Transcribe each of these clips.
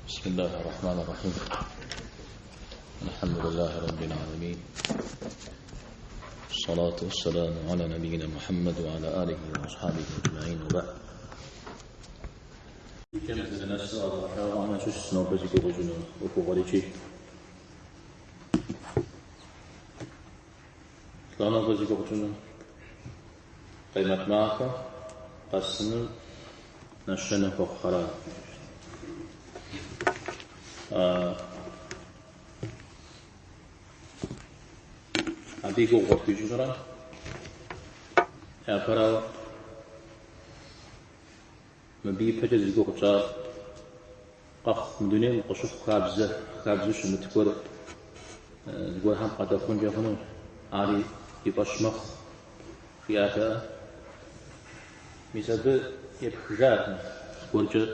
بسم الله الرحمن الرحيم. الحمد لله رب العالمين، الصلاة والسلام على نبينا محمد وعلى آله وأصحابه أجمعين، وبعد. قيمة معك قسم نشنا فخرا أبيك وقت جزرا أفرا مبي فجز يقول قف مدنيا وقشوف خابزة شو متكور يقول هم قد أكون جهنم عاري يبشمخ في آتا مثل يبخجات ورجع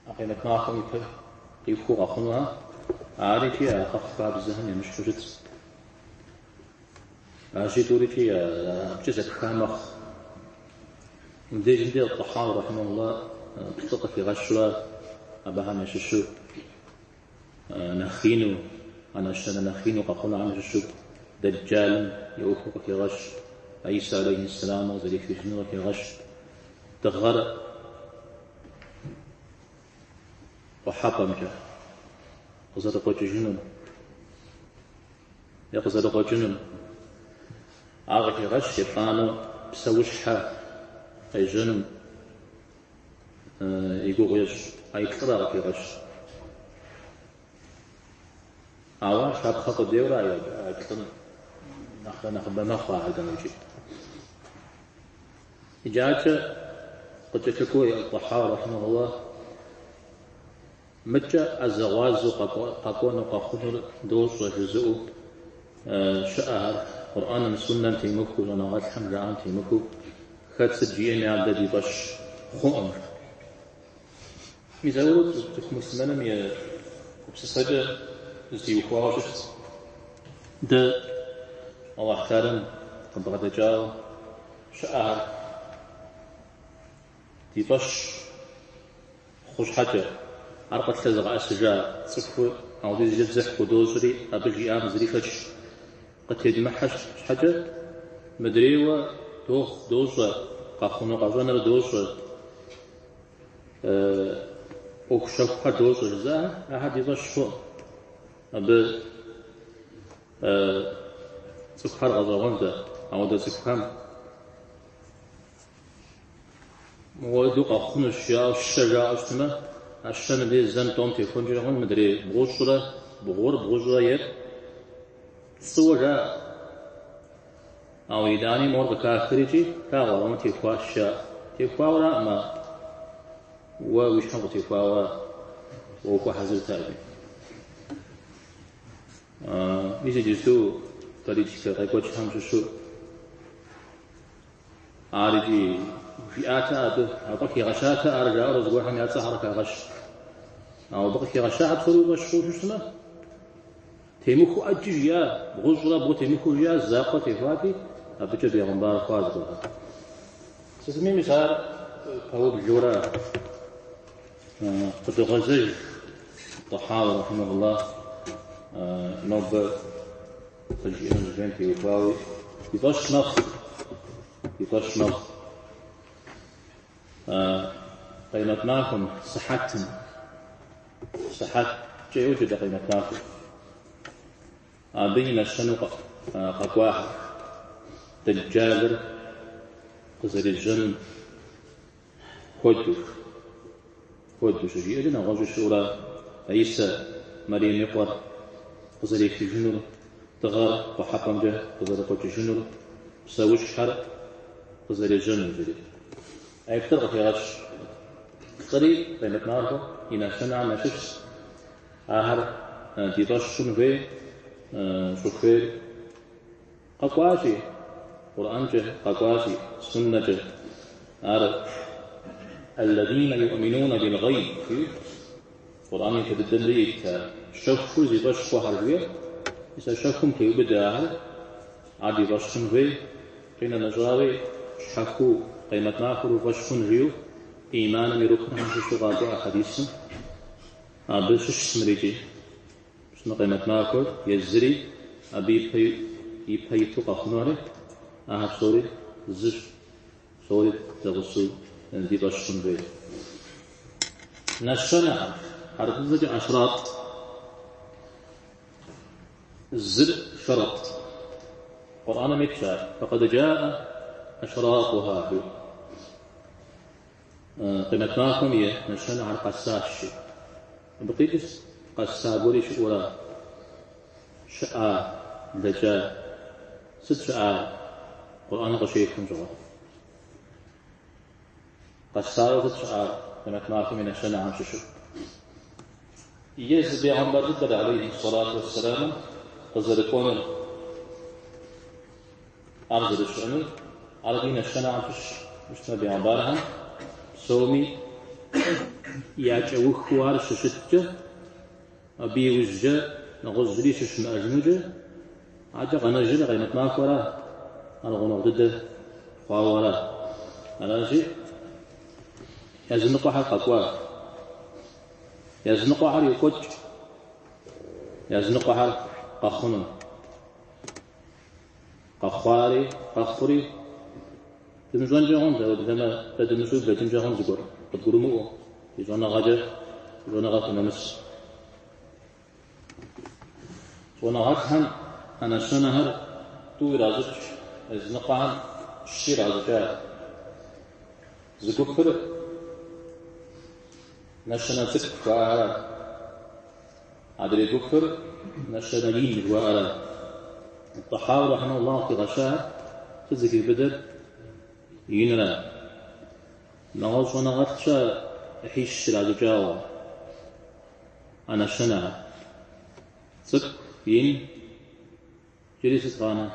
أخينا كناخم يفوق أخنها عاري فيها خف خابزة مش حجت عشي توري فيها بجزء خامخ مديج الطحاوي رحمه الله بسطة في غشرة أبها مششو نخينو أنا أشتنا نخينو قاقونا عن ششو دجال يوفق في غش عيسى عليه السلام وزلي في جنوة في غش تغر وحطم جا وزرقوا جنون يقزرقوا جنون عاغ في غش يبقانو بسوشها أي جنون يقول يش أي كرا في غش أواش هاد خط ديورا يا كتن نخبة مخا هذا وجه إجاءت قد تكوي الطحاوي رحمه الله متى الزواج قاكون قاخذ دوس وجزء شأر قرآن سنة تيمكو ونغات حمران تيمكو خد سجيني عبد دي باش خؤم ميزاورو مسلمانا مي بسسجة زي وخواجت ده الله احترم قبل جاو شأر دي باش خوش حاجة عرقت تزغع السجاء صفو أو دي جزح ودوزري أبجي آم زريفش قد يدمحش حاجة مدريوة دوخ دوزة قاخونو قاجوانا دوزة وكشوفها دوزة جزاها أحد يباش شو أب سكر غزوان ده أو ده سكرام ودو قاخونو الشجاع اجتماع عشان اللي زن توم تليفون جرهون مدري بغور ير صورة أو يداني مور بكافريجي كاغورا ما تيفوا ولا ما وش حق تيفوا وكو حزر تابي يجي جسو تريجي كايكوش هم شو عارجي في آتا أبقي غشاتا أرجع أرزق وحن يتصحرك غش أو بقي غشاء بصلوا غشوا شو اسمه تيمكو أجيا بغزرة بغو تيمكو جيا زاقة تيفاتي أبجد يغنبار خازقها سسمي مثال فهو بجورة قد غزج الطحاوي رحمه الله نوب تجيئنا الجين تيوفاوي يطش نخ قيمتناكم صحت شيء وجد قيمتناكم بين الشنق قواح دجابر قزر الجن خدو شجي أدنا غزو الشورى عيسى مريم يقور قزر في جنر تغار وحقم جه قزر قوت جنر سوش حرق قزر الجن جدي أي بترغى في غش قريب بينك ناركو إنا سنع نشش آهر ديداش شنفي شوفير قاقواشي قرآن جه قاقواشي سنة جه الذين يؤمنون بالغيب في قرآن يتبدل لي شوفوا ديداش قوهر إذا شوفهم كي يبدأ عادي باش شنفي قينا نجراوي شحكو قيمتنا خروج وشكون ريو إيمانا يروكنا عن شغابة حديث أبي شش مريجي شنو قيمة ماكو يزري أبي يبيتو قخنوري أهب سوري زش سوري تغسو دي باشون بي نشنا حرف زج أشراط زر شرط قرآن متشا فقد جاء أشراطها قيمة ماكم نشنا على قساش بقيتس قسابوري شورا شاء دجا ست شاء قرآن قشيكم جوا قساو ست شاء قيمة ماكم نشنا عن ششو يز بيعمر ضد عليه الصلاة والسلام قزركون أرض الشأن على دين الشنع فش مش نبي عبارها سومي يعجو خوار ششتجة أبي وجه نغزري شش مأجنوجة عجق نجل غيمت ماكورا أنا غنو ضد خواورا أنا جي يزنقوا حق قوا يزنقوا حق يقوج يزنقوا حق قخنو قخواري قخوري تمجون جهون لما تدمسوا بجن جهون زقور تقولوا مو يجونا غاجة يجونا غاف نمس وانا غاتهم أنا شنهر تو رازج إزنقان شي رازجا زقور كر نشنا تك فاها عدري بكر نشنا لين وعلى الطحاوي رحمه الله في غشاء تزكي بدر ينرى نغوص ونغطشا حيش العجاوة أنا شنا صك ين جلسة غانا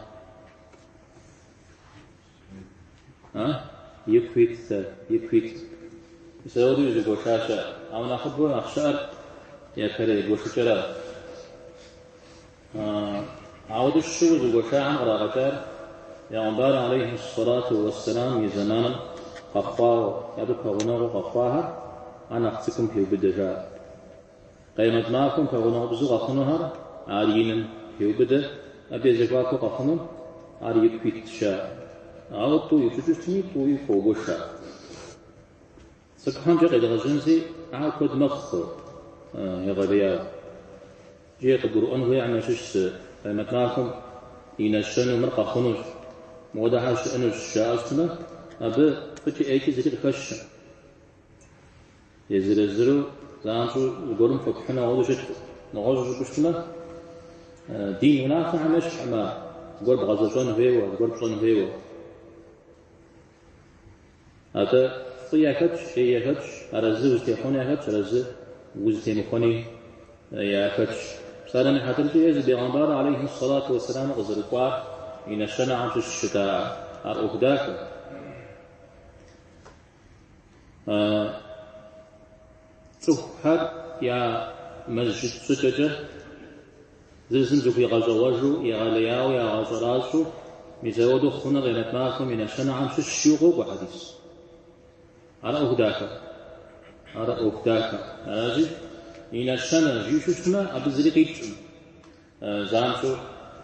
يكويت يسودي يجيبوا شاشة أو ناخذ أخشار يا كريم يجيبوا شجرة عود الشوز وشاعن غراغتار يا عمبار عليه الصلاة والسلام يزمان قفاه يدك غنور قفاها أنا أختكم في بدجا قيمة معكم كغنور بزوغ أخنوها عاليين في بدة أبي زكواكو قفنو عالي يكويت شاء عود تو يفجشتني تو يفوق شاء سكحان جاق إذا غزنزي عاكد مخ يغبيا جيق القرآن هو يعني شش مكناكم ينشنوا مرقى خنوش موضعها شأنو الشاشتنا أبا فتي أيكي زكي خش يزرزرو زانشو القرم فكحنا وضو شت نغوش بشتنا دين ونافع مش أما قرب غزشون هيوا قرب شون هيوا أبا طيا كتش هي كتش أرزي وزتيخوني كتش أرزي وزتيمخوني يا كتش سالم حتلتي يز بيغمبار عليه الصلاة والسلام غزرقوا إن الشنع في الشتاء أرؤهداك تفحر يا مسجد سججة زلزم في غزواجو يا غلياو يا غزراسو مزودو خنا غينت ماكم إن الشنع في الشيوخ وحديث أرؤهداك أراجي إن الشنع جيشو شما أبزرقيت زانشو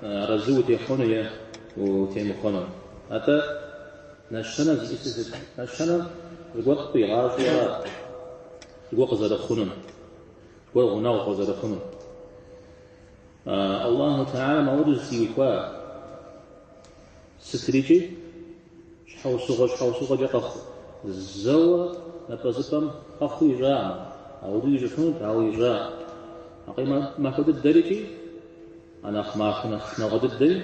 رزو تيخونية وتيمخونة حتى نشنا زيسس نشنا الوقت بيغاش ولا الوقت زاد خنون والغناء وزاد خنون الله تعالى ما ورد سيوكوا ستريجي شحو صغة جاق زوا نبزتم أخو يجاع أودي يجفون تعو يجاع أقيم ما كنت الدرجي أنا ما كنا غد الدري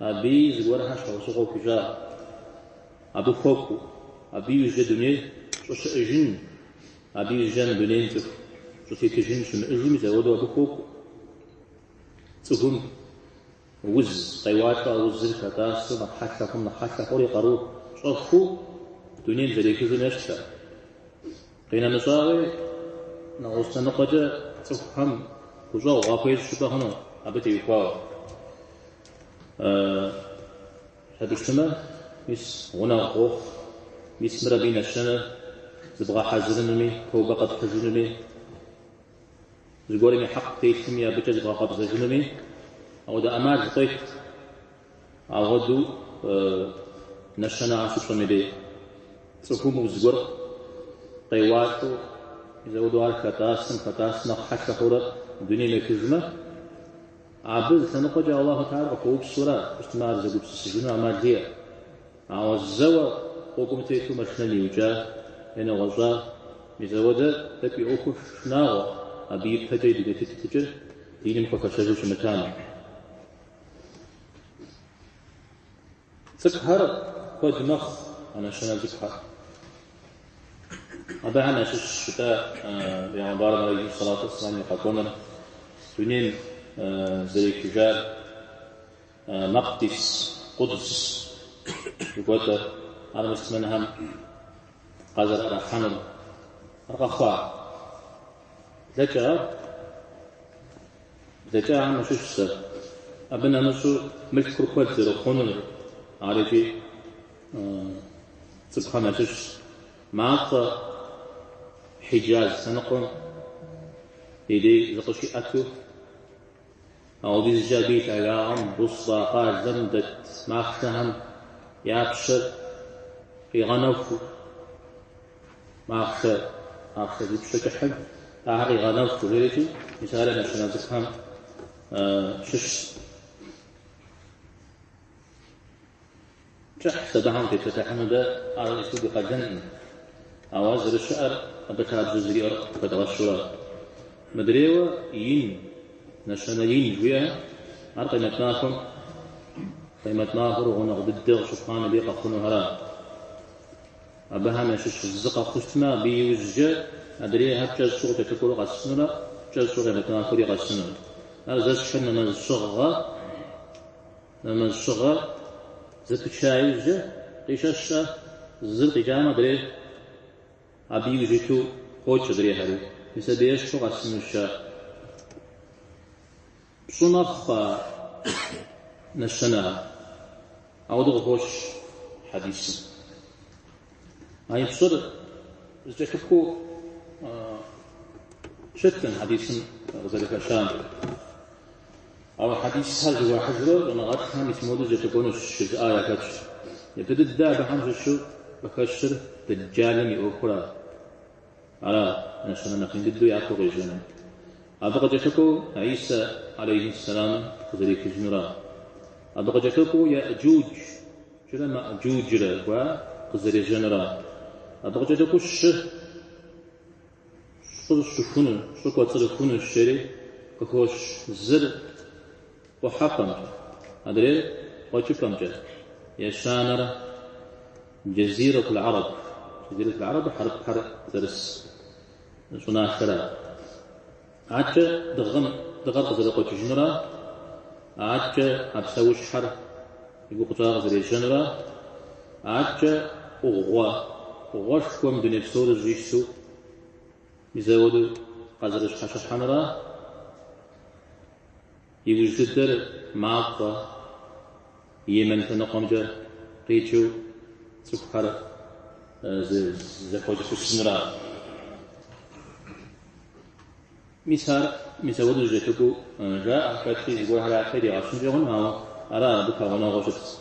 أبي زورها شحو صغة كجاع أبو فوكو أبي يجد دنيا شو شأجن أبي يجن دنيا شو سيكجن شو مأجن زودوا أبو فوكو تهم وز قيواتا وزر كتاس نحكا قولي قرو شوفو دنيا ذلك زنشتا قينا نصاري نغوصنا نقجة تفهم كجاو غافيز شبه هنا أبتي يقاو هذا اجتماع مس غنا خوف مس مرابين الشنة زبغا حزنمي كوبا قد حزنمي زقولي حق تيتم يا بجز زبغا قد زجنمي أو دا أماد طيت أغدو نشنا عشوشمي دي سكومو زقر طيواتو إذا ودوار كتاسن حتى حورة دنيا مكزمة عبد سنقجع الله تعالى وقوب الصلاة استمار زقوب السجن عمال دي عوزوا وقوم تيتو مشنالي وجاه إن وزا مزودة تبي أوكف ناغو أبي بتجي دي تتجر ديني مكفشجوش مكانه سكهر قد نخ أنا شنا سكهر أبا أنا شتاء يعني بارم عليه الصلاة والسلام يقولون سنين زي كجار مقدس قدس يقول أنا مسمنهم قذر رحمن رخاء ذكاء عم شوش أبنا نشو ملك كركوت زر خونن عارفي سبحانه شوش معطى حجاز سنقوم يدي زقشي أكو أو بيز جابيت على عم بصة قال زمدت ما اختهم يابشر في غنوفو ما أخذ بشكل حب أعري غنوفو ليجي مثالا نشنا زكام شش جح سبحان في تتحمل ده على الأسلوب قدن أوازر الشعر أبكاد جزري أرق فتغشرا مدريوة ين نشنا ين جوية أرقيمتناكم قيمتناهر ونغ بالدغ شفقان بيقى خنو هرا أبها مشش الزقة خشتما بيوجه أدري هب جاز شغل تكون قصنا جاز شغل متناهر قصنا هذا شن من الصغر زت شايجه قيشش زرق جامع دري أبي وجهتو خوش دري هذا يسبيش شو قصنا الشا صنخ نشنا أودغ خوش حديث هاي بصدق زكبكو شتن حديث ذلك شان أو حديث هذا واحد أنا قد هم يسمونه زكبون الشجاع كتش يبتدي الدعاء بحمد شو بكشر دجالم يأكله على نشنا نقين ددو يأكل رجنا أبغى جكبكو عيسى عليه السلام ذلك جنرا أبغى جكبكو يأجوج جل مأجوج جل وقزر جنرا أبغى جكبكو شكونه شكوى تصرفون الشري كخوش زر وحقم أدري وشكم جه يشانر جزيرة العرب حرب درس شنا خرا عاد دغم زرقة جنرا عاد أبسوش حر يقول قطار زري جنرا عاد وغش كم دنيا بصور الجيشو يزودوا قزرش حشش حمرا يوجدر معطى يمن تنقمجة قيتشو سكر زفوج كسنرا مساودو جتكو جاء فتحي يقول على خير عشان جهون هاو أرى بك هنا غشت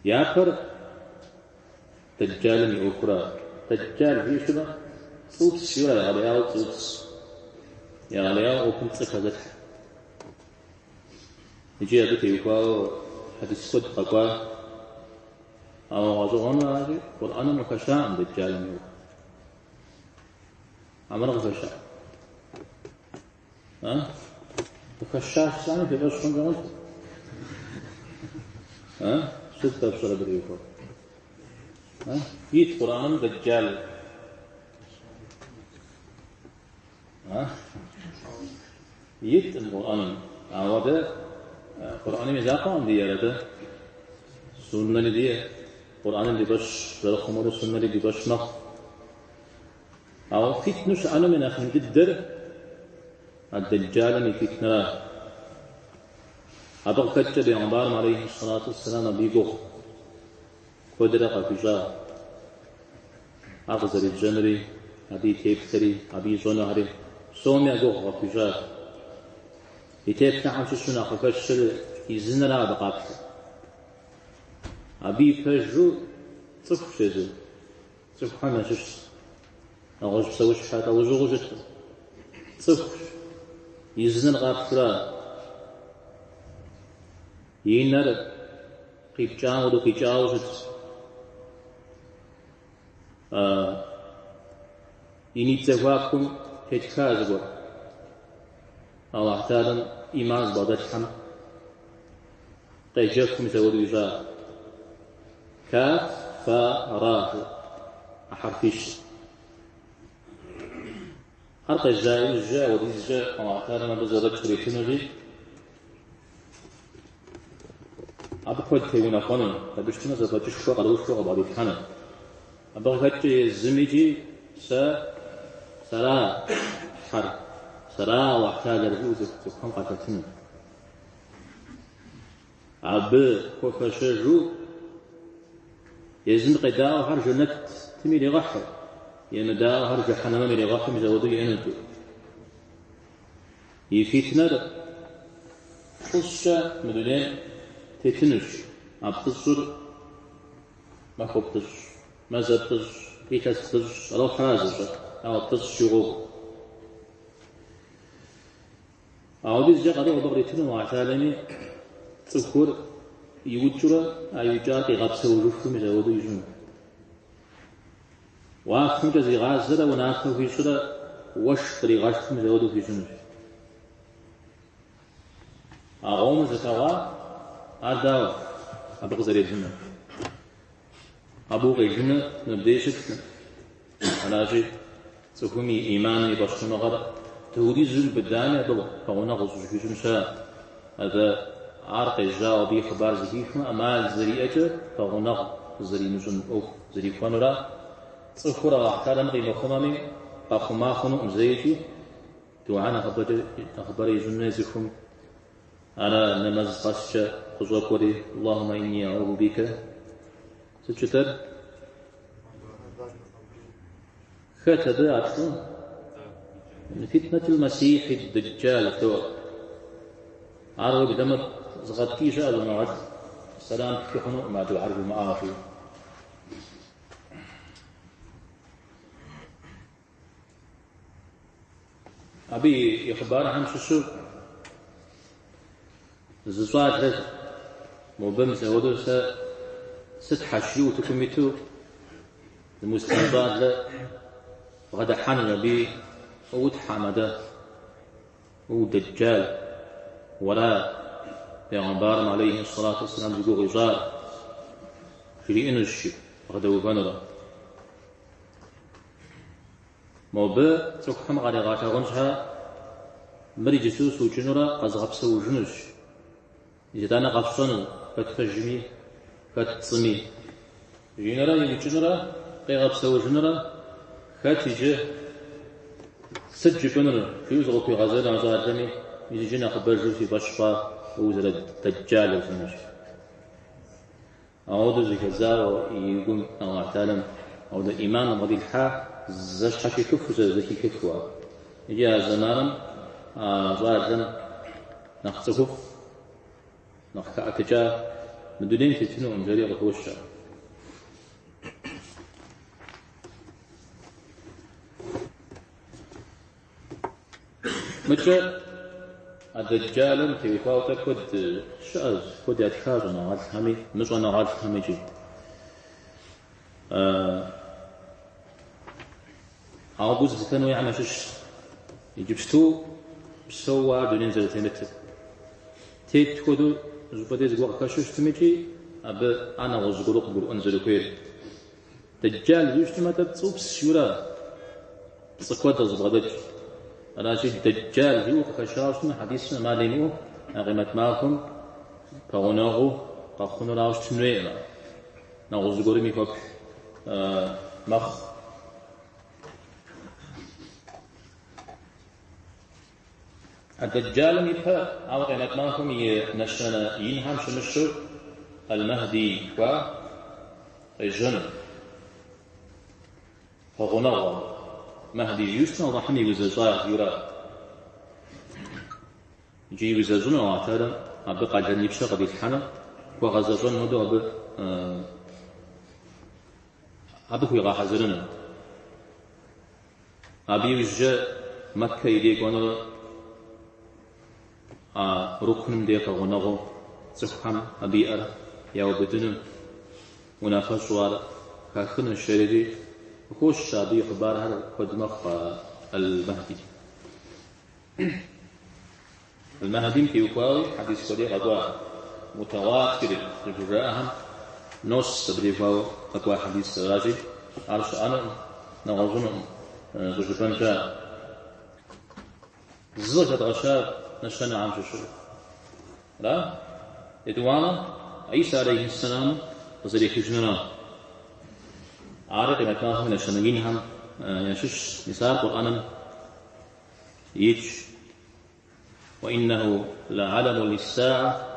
ياكر دجالني أخرى دجال في شبه صوت سيورة عليها صوت عليها وكنت سكتت يجي أبيك يقول حديث قد قبا أو غزوان راجي قرآن مكشاء دجال ميو عمر غفشاء مكشاء سامي في بس شون قلت ستة بصرة بريوكو يت قرآن دجال يت القرآن عوده قرآن مزاقان دي يرده سنة دي قرآن دي بش برخمر سنة دي بش نخ أو فتنش أنا من أخن الدر الدجال من فتنة أبغى كتب عمر عليه الصلاة والسلام بيجو قدرة قفشة أغزر الجمري أبي تيبتري أبي زونهري سومي أقوغ غفجاه يتيب نعم شسونا خفشل يزنرا بقاك أبي فجو صف شزو صف حنا شش أغوش بسوش حتى وزوغ جت صف يزنر غافرا ينر قيبجاو قيبجاو جت ينيت زواكم تتخاذوا الله تعالى إيمان بعد الحم قيجكم زود وجاء كاف فراه أحرفيش حرق الجاء وديز جاء الله تعالى ما بزرق شريتنوجي أبقى تيونا خانم تبشتنا زبادش شو قدوش شو قبادي خانم أبغى كتير زميجي سرا حر سرا وحتاج الرؤوس تكون قتلتني عب كوفشجو يزن قداء هر جنة تميل غحر يمدا هر جحنم ميل غحر مزودو يندو يفتنا خش مدلين تتنش أبتصر ما خبتص ما زبطش كيكستش أو حازش أو أبتص شغوب أعودي جاء قدر بغريتنا وعتالني تذكر يوجر أيوجاتي غبسة وجفهم زودو يجون وأخذ جزي غازرة ونأخذ في شرة وشتري غاشتهم زودو في جون أقوم زكاوا أداو أبغى زري جنة أبو غيجنة نبديشت أنا شيء سكومي إيماني باشتنا غرق تودي زول بداني أدو فهنا غزوج في جنشا هذا عرق الجاو بي خبار زكيفنا أما زريئة فهنا زري نجن أو زري فانورا صفورا أحتار مغي مخمامي أخما خنو مزيتي توعانا أخباري جنة زكم أنا نمز قشة خزوة كوري اللهم إني أعوذ بك ستشتر ختب أصلا فتنة المسيح الدجال تو عرب دمر زغطي جاء المعد السلام كيفنو ما دو عرب المعافي أبي إخبار عن شو زوات له مبهم زودو ست حشيو تكميتو المستنبات له غدا حن بي ود حمده ودجال ولا پیغمبر عليه الصلاة والسلام يقول غزار شري إنش غدا وبنرا مبه تكحم غدا غاتا غنشها مري جسوس وجنرا قزغبس وجنش إذا أنا غفصن فتفجمي فتصمي جنرا يجنرا قيغبس وجنرا خاتجه سجل فنر في وزغ في غزال عزار دمي يجينا خبرجو في بشفا وزر الدجال وزنش أعوذ زكزار ويقول الله تعالى أعوذ إيمان مضي الحا زش حكي كفو زكي كفوا يجي زمان عزار دم نخصكف نخكأتجا مدولين تتنو أمجري غطوشا متى الدجال في فاوتا كد شاز كد يتخاز نعاد همي مش أنا عاد همي جي عابوز زتنو يعمل شش يجيبستو بسوا دونين زلتينت تيت كدو زبدي زغوا كاشوش تميجي أب أنا وزغلو قبل أنزل كوير دجال يجتمع تتصوب سيورا سقوط زبدج أنا شيء دجال هو كشاشنا حديثنا ما لينو أغمت معكم كوناغو قخنا راوش تنوينا نغوز غوري ميكوك مخ الدجال ميبها أغمت معكم ينشنا ينهم شمشو المهدي و الجن فغنغ مهدي يوسنا ضحني يوزجا يرى يجي يوزجون وعتارا أبقى جنيب شغل الحنا وغزجون هدو أبقى يغاحزرنا أبي يوزجا مكة يديقون ركن ديك غنغ زخم أبي أرى يا وبدن ونافش وارا كاخن الشريدي خوش شابي خبارها قدمخ المهدي المهدي في وقاوي حديث قدير أقوى متواتر رجراءهم نص تبريفاو أقوى حديث راجي عرش أنا نغزون رجبان جاء زوجة غشاب نشنا عن ششور لا يدوانا عيسى عليه السلام وزري خجننا عارف ما كان من الشنقين هم يشش مثال قرآن يج وإنه لعلم للساعة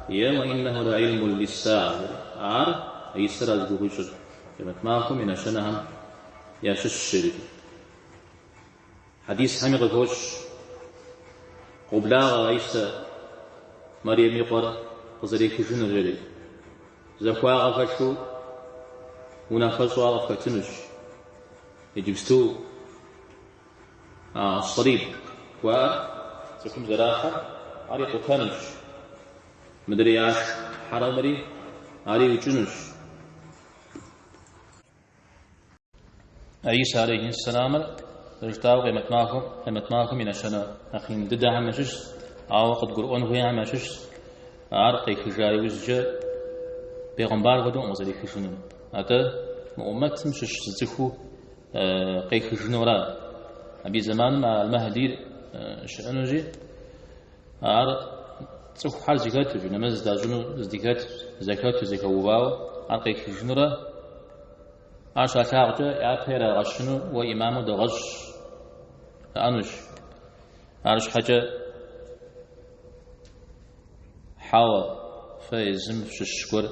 يا وإنه لعلم للساعة عارف عيسى رجل خجن كما كان من الشنهم يشش شريك حديث حميق الكوش قبلا عيسى مريم يقرأ وزري خجن الجري زكوا غفشو ونافسوا غفتنش يجبستو الصليب وسكم زراحة علي قتانش مدري عاش حرامري علي وجنش عيسى عليه السلام رجتاو قيمتناكم من الشنا أخين ددها مشش أو قد قرؤون هو مشش عرقي خجاي وزجا بيغمبار غدو أمزالي خشنون هذا مؤمت مشش زخو قي خشنورا أبي زمان مع المهدي شأنوجي عرق تسخو حال زكاة جو نمز داجونو زكاة زكاوباو عرقي خشنورا عشا تاغجا يعطيرا غشنو وإمامو دغش أنوش عرش حاجة حاوى فيزم في الشكر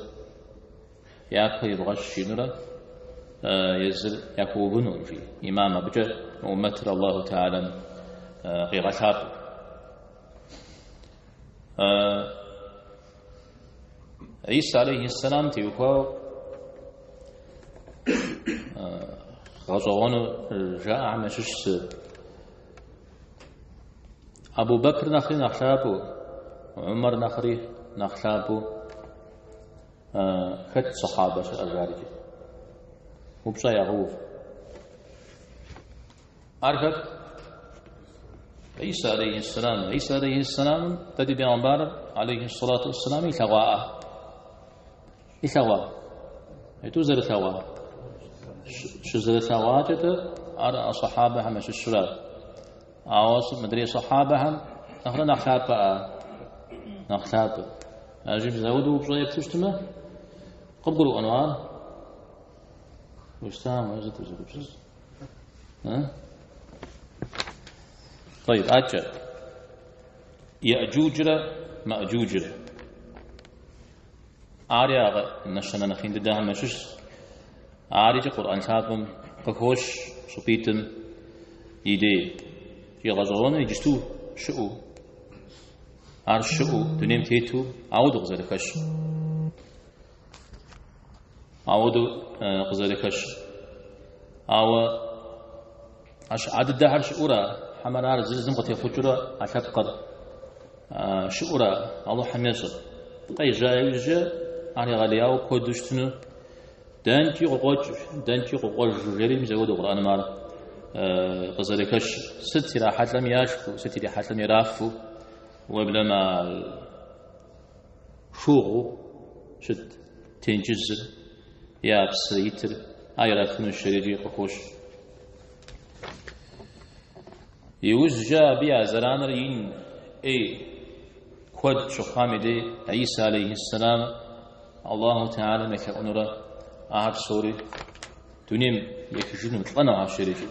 يأكل يبغش ينورا يزل يأكل بنو في إمام بجا ومتر الله تعالى غيرتاب عيسى عليه السلام تيوكو غزوان جاء مشش أبو بكر نخري نخشابو عمر نخري نخشابو خد صحابة الأجارج وبصا يغوف أركب عيسى عليه السلام تدي بيغمبار عليه الصلاة والسلام يثغى يتوزر ثغى شزر ثغى جدا أرى صحابة همش الشراب عواصم مدري صحابهم نخرى نخشاب أجيب زودوا بصا يكتشتمه قبلوا أنوار واشتام وزد ها طيب أجل يأجوج مأجوج آريا نشنا نخين دها مشش آريا قرآن شابم قخوش شبيتن يدي يغزون يجستو شؤو عرش شؤو دنيم تيتو عودو غزالكش عودو غزالكش أو عش عدد دهر شؤورا حمنار زلزم قد يفجر أشقر شؤورا الله حميص قي جايجة على غلياو كودشتنو دانتي قوج جري مزود القرآن مال غزالكش ست راحت لم ياشفو ست راحت لم يرافو وبلما شوغو شد تنجز يابس يتر آيراتن الشريجي قخوش يوز جاء بيا زران رين اي كود شخامي دي عيسى عليه السلام الله تعالى مكا أنورا أعب سوري دونيم يكجون مطلنا عب شريجي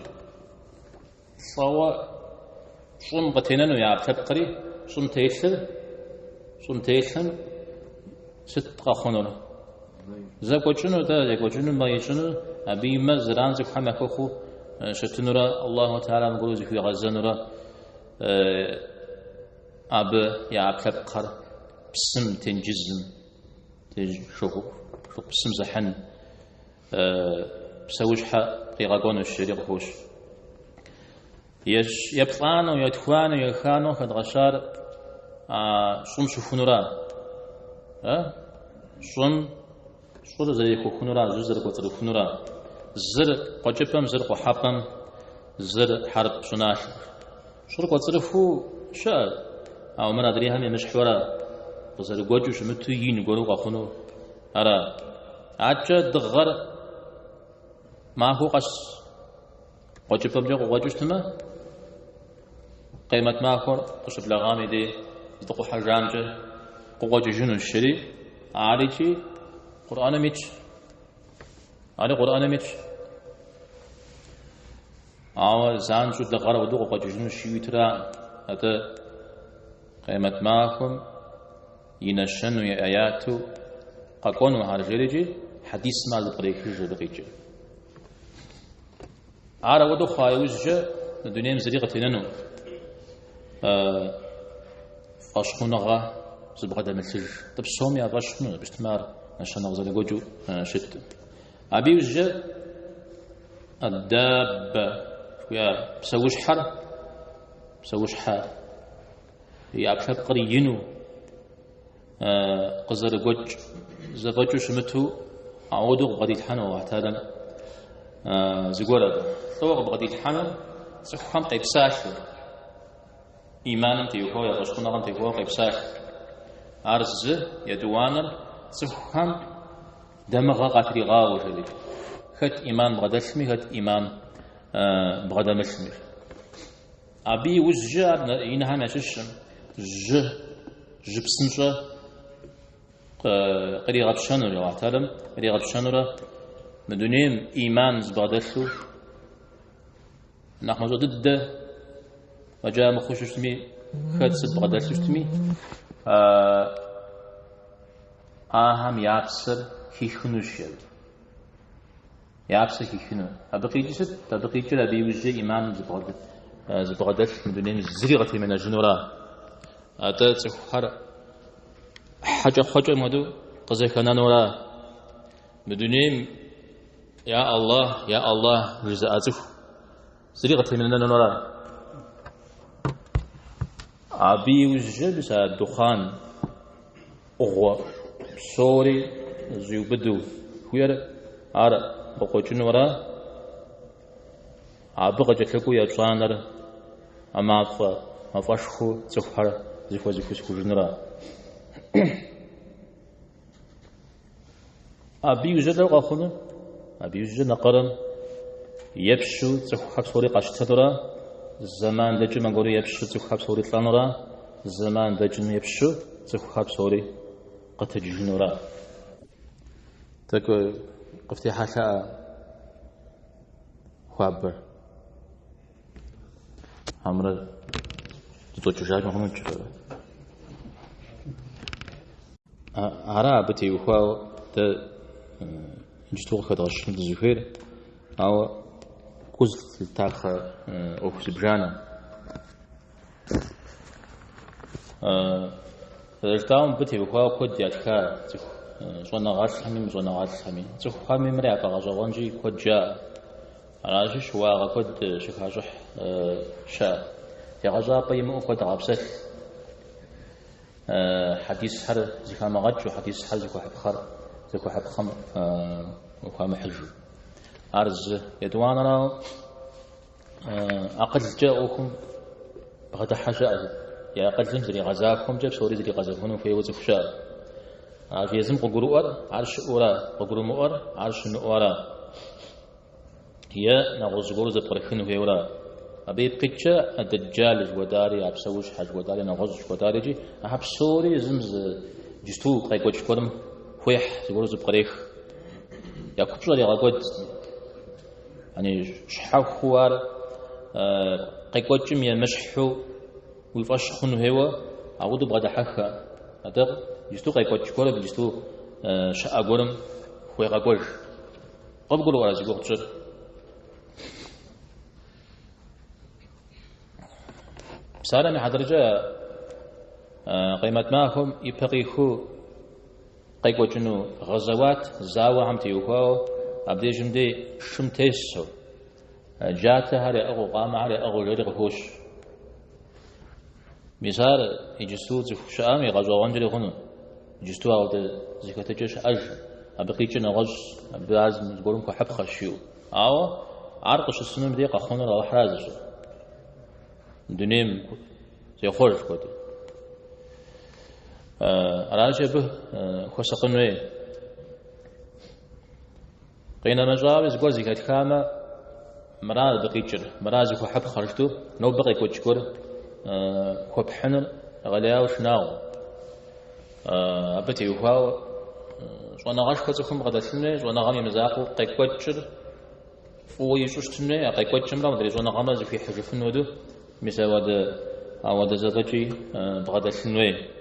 صوا صم قتنانو يعب تبقري صم تيثن ست قخونورا زكوچونو دا زكوچونو ما يچونو ابي ما زران زك حما كخو شتنورا الله تعالى نقول زي في غزنورا أب يا أبكر بسم تنجزم شوف بسم زحن بسويش حق قيقون الشريق خوش يبطانو يدخوانو يخانو خد غشار شوم شوفنورا شوم شو زي خوخنورا زر قطر خنورا زر قجبم زر قحبم زر حرب شناش شو قطر فو شا أو من أدري هم مش حورا بزر قجوش متوين قولوا قخنو أرا عجة دغر ما هو قص قجبم جو قجوش تما قيمة ما أخر قصب لغامي دي دقو حجامجة قوج جنون الشري عاريتي قرآن ميت على قرآن ميت أو زان شو دغر ودقو قوج جنون الشيوترا هذا قيمة ما أخم ينشن ويأياتو قاكون وهارجيريجي حديث ما لقريكي جدقيجي عارا ودو خايوز جا الدنيا مزريقة ننو أشخونغا زبغة دمتج طب سوميا باشخنو باستمار عشان نغزل جوجو شت أبي وجه الدابة ويا بسويش حر بسويش حر يا بشاب قريينو قزر جوج زبجو شمتو عودو غديت حنو واحتالا زقورة طوق بغديت حنو سخام قيب ساشر إيمانا تيوهو يا باشخونغا تيوهو قيب ساشر أرز يدوانر سخام دمغا قاتري غاو جلي خد إيمان بغدلمي خد إيمان بغدملمي أبي وزجار إنها نششم جبسنجا قري غبشانور يا احترم قري غبشانور مدونيم إيمان زبادلو نحن ضد وجاء مخشوشتمي خد سبغدلشتمي أهم يابسر هيخنوشيل يابسر هيخنو أبقي جل أبي وجه إيمان زبغدل مدونين زريغة من الجنورة أتا تخر حاجة مدو قزيخنا نورا مدونين يا الله جزاءته زريغة من النورا أبي وجه بس الدخان أغوى سوري زيو بدو خوير عرا بقوچن ورا عبق جتلكو يا جانر اما فاشخو زخر زخو جنرا ابي وجه قخونه ابي وجه نقرن يبشو زخو سوري قاشتدرا زمان دجو منغوري يبشو زخو سوري تلانرا زمان دجو يبشو زخو سوري قتجنورا تكو قفتي حاشا خابر همرا تطوچو شاج محمد چرا ارا بتي وخاو ت جتو خداش زفير او كوز تاخ او سبجانا فالتاون بتي وخاو كود ياتكا زونا غاس حمي زخوا ميمريا باغاجونجي كود جا راجي شوا كود شكاجح شا يا غجا بيمو كود غابسل حديث حر زكا مغج وحديث حر زكو حبخر زكو حبخم وكا محجو ارز يدوانا اقل جاءكم بغدا حاجه يا اقل زمزري غزاكم جاب سوري زري غزاكم في وزف شا عارف يزم قجروار عارش أورا قجرومور عارش نورا هي نغوز جورز بركين في أورا أبي بقيتشا الدجال جوداري أبسوش حاج جوداري نغوز جوداري جي أحب سوري زمز جستو قيقوش كرم خويح جورز بريخ يا كتر يا قد يعني شحاو خوار قيقوش ميا مشحو ويفش خنو هوا أعود بغدا حخا هذا جستو قيقوش كرم جستو شاقورم خويا قاقوش قبقول ورا زيقوش سالم حضرجة قيمة ماهم يبقيخو قيقو جنو غزوات زاوة هم تيوكو أبدي جمدي شمتيسو جاته هاري أغو قام هاري أغو لرغ هوش مثال يجستو زفشامي غزو وانجلي خنو يجستو أو زكاتجش أج أبقي جنو غز بازم تقولون كحب خشيو أو عرقش السنون بدي قخونر أو حرازشو دنيم زي خورج كودي راجبه خسقنوي قينا مجابز قوزي كاتكاما مراد بقيتشر مرازي كو حب خرجتو نو بقي كوتشكور كو بحنر غلياو شناو أبتي وهاو جوانا غاش كوتسخم غداتني جوانا غامي مزاقو قي كوتشر فو يشوشتني قي كوتشر مدري جوانا غامز في حجفن ودو مثل واد زغجي بغداتني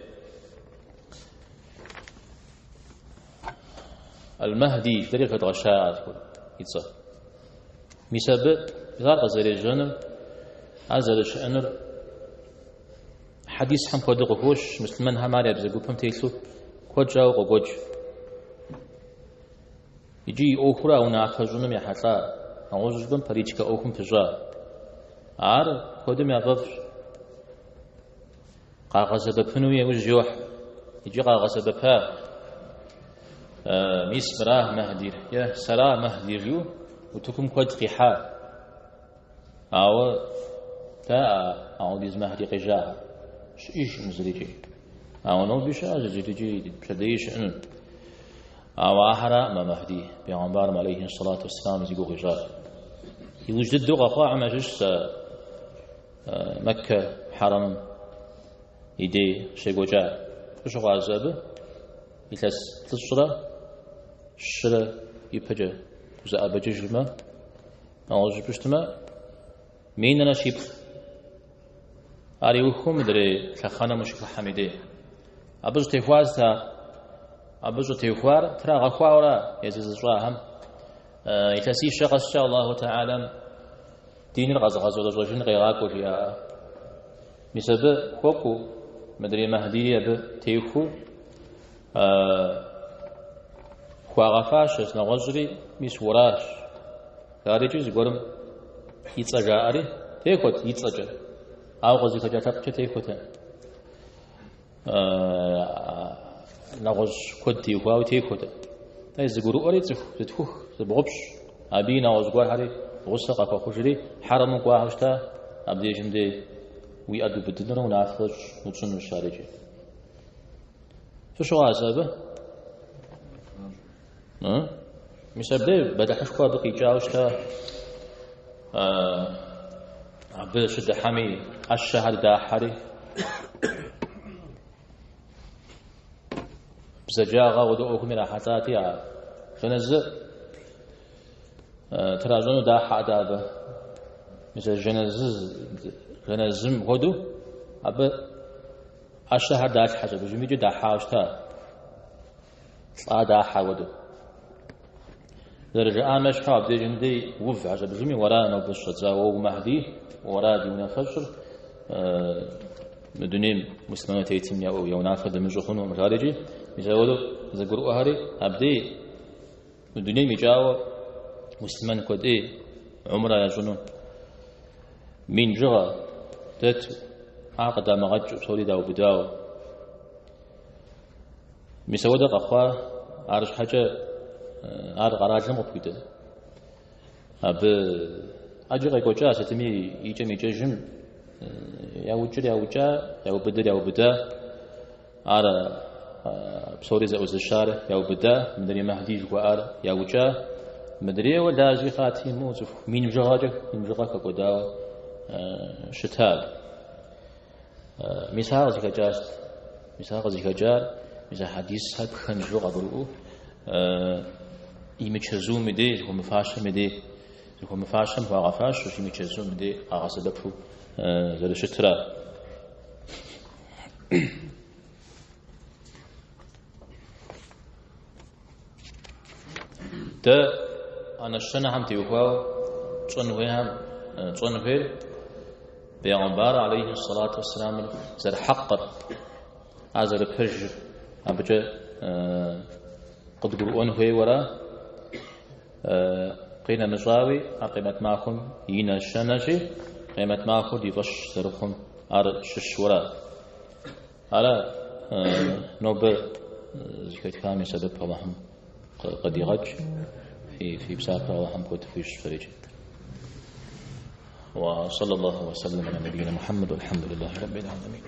المهدي طريقة غشاء يتصل مسبب غير غزالي جنر عزل شأنر حديث هم كود غوش مسلمان هم على بزقوبهم تيسو كود جاو غوج يجي أخرى ونعخجون يحصل أوجد بن بريتك أخم تجا عار كودم يعرف قاغز بفنوي وجوح يجي قاغز بفا ميس براه مهدير يا سرا مهدير يو وتكم كود قيحا أو تا أو ديز مهدي قجا إيش مزريجي أو نو بيشا زريجي بشديش إن أو أحرى ما مهدي بيغمبار عليه الصلاة والسلام زيقو قجا يوجد دو غفاء عما جس مكة حرم يدي شيقو جا وشو غازابه يتلس تلشرة الشرة يبجا وزا أبجا جلما أو جبشتما مين أنا شيب أريوكم مدري كخانة مشكو حميدي أبجو تيخواز تا أبجو تيخوار ترى غخوارا يزيز راهم يتسي شغس شاء الله تعالى دين الغزغز ولجوجين غيراكو فيها بسبب خوكو مدري مهدي أب تيخو خواغفاش نغزري ميس وراش غاريجز يقولم يتسجا أري تيخوت يتسجا أو غزي خجاتك تيخوت نغز كود تيخوا تيخوت تايز يقولوا أري تتخوخ تبغبش أبي نغز قوار هاري غصة قفا خجري حرم قواهشتا أبدي جمدي ويأدو بدنر ونعفج نتصن الشارجي شو عزابه مسبب بدأ حشكوا بقي جاوشتا عبد شد حمي الشهر داحري بزجاغا ودوكم من حتاتي فنز تراجون داح دابه مثل جنزم هدو أب الشهر داش حاجة بجميجو داحاوشتا داحا ودو درجة آمش حاب دي جندي وف عجب بجمي ورانا وبشرة وو مهدي ورادي ونفشر مدنيم مسلمات يتم يونافد من جخون ومخارجي مجاولو زقرؤ هاري أبدي مدنيم يجاو مسلمان كود عمره يا جنون من جغا تت عقد مغج صوري داو بداو مسودا قخوا عارش حاجة عار قراجم قبيده أب أجرا يقولها ستمي يجمع جم يا وجر يا وجا يا وبدر يا وبدا عار بصوري زوز الشارع يا وبدا مدري مهدي جوار يا وجا مدري ولا زي خاتي موزف مين جراجه من جراك قداو شتال مساق زكاجاست مساق زكاجار مسا حديث هاد خنجو قبرو يمشزو مدي هو مفاشم مدي هو مفاشم هو غفاش وش يمشزو مدي أغاسبه زاد شترا ده أنا الشنا هم تيوهاو صنوهم صنوهل پیغمبر علیه الصلاة والسلام زر حق ازر پرج ابجه قد قرؤون هوي ورا قينا نجاوي قيمة ماخن ينا الشنجي قيمة ماخن يفش زرخن ار ششورا على نوب زكاة كامي سبب اللهم قد يغج في بساق اللهم كنت فيش فريج. وصلى الله وسلم على نبينا محمد والحمد لله رب العالمين.